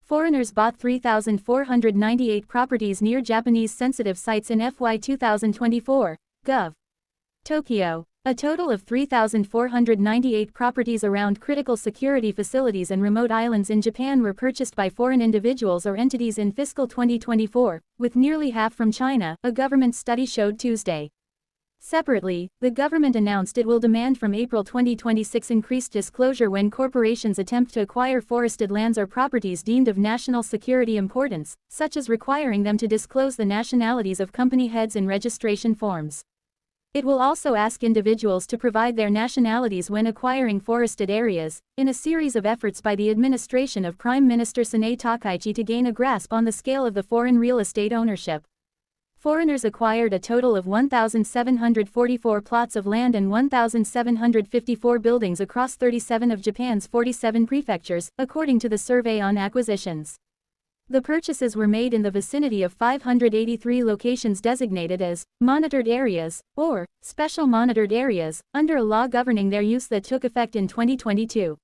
Foreigners bought 3,498 properties near Japanese sensitive sites in FY 2024, gov't. Tokyo. A total of 3,498 properties around critical security facilities and remote islands in Japan were purchased by foreign individuals or entities in fiscal 2024, with nearly half from China, a government study showed Tuesday. Separately, the government announced it will demand from April 2026 increased disclosure when corporations attempt to acquire forested lands or properties deemed of national security importance, such as requiring them to disclose the nationalities of company heads in registration forms. It will also ask individuals to provide their nationalities when acquiring forested areas, in a series of efforts by the administration of Prime Minister Sanae Takaichi to gain a grasp on the scale of the foreign real estate ownership. Foreigners acquired a total of 1,744 plots of land and 1,754 buildings across 37 of Japan's 47 prefectures, according to the Survey on Acquisitions. The purchases were made in the vicinity of 583 locations designated as monitored areas, or special monitored areas, under a law governing their use that took effect in 2022.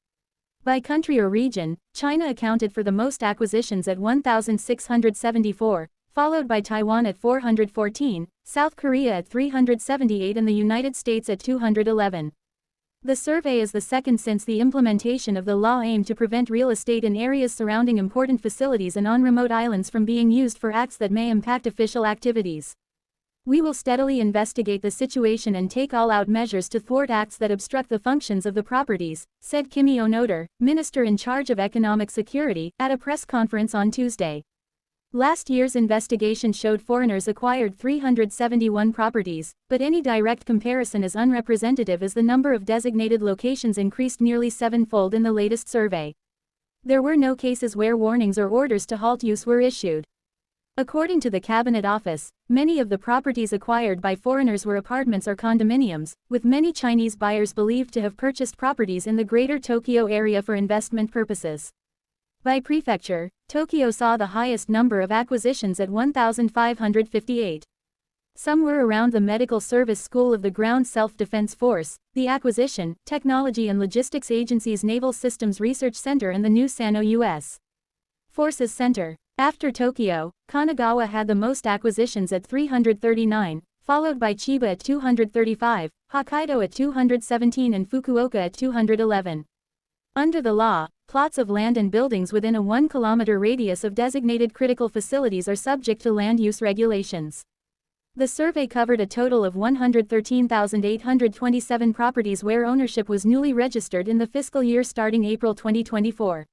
By country or region, China accounted for the most acquisitions at 1,674, followed by Taiwan at 414, South Korea at 378 and the United States at 211. The survey is the second since the implementation of the law aimed to prevent real estate in areas surrounding important facilities and on remote islands from being used for acts that may impact official activities. We will steadily investigate the situation and take all-out measures to thwart acts that obstruct the functions of the properties, said Kimi Onoda, minister in charge of economic security, at a press conference on Tuesday. Last year's investigation showed foreigners acquired 371 properties, but any direct comparison is unrepresentative as the number of designated locations increased nearly sevenfold in the latest survey. There were no cases where warnings or orders to halt use were issued. According to the Cabinet Office, many of the properties acquired by foreigners were apartments or condominiums, with many Chinese buyers believed to have purchased properties in the Greater Tokyo area for investment purposes. By prefecture, Tokyo saw the highest number of acquisitions at 1,558. Some were around the Medical Service School of the Ground Self-Defense Force, the Acquisition, Technology and Logistics Agency's Naval Systems Research Center and the new Sano U.S. Forces Center. After Tokyo, Kanagawa had the most acquisitions at 339, followed by Chiba at 235, Hokkaido at 217 and Fukuoka at 211. Under the law, plots of land and buildings within a 1-kilometer radius of designated critical facilities are subject to land use regulations. The survey covered a total of 113,827 properties where ownership was newly registered in the fiscal year starting April 2024.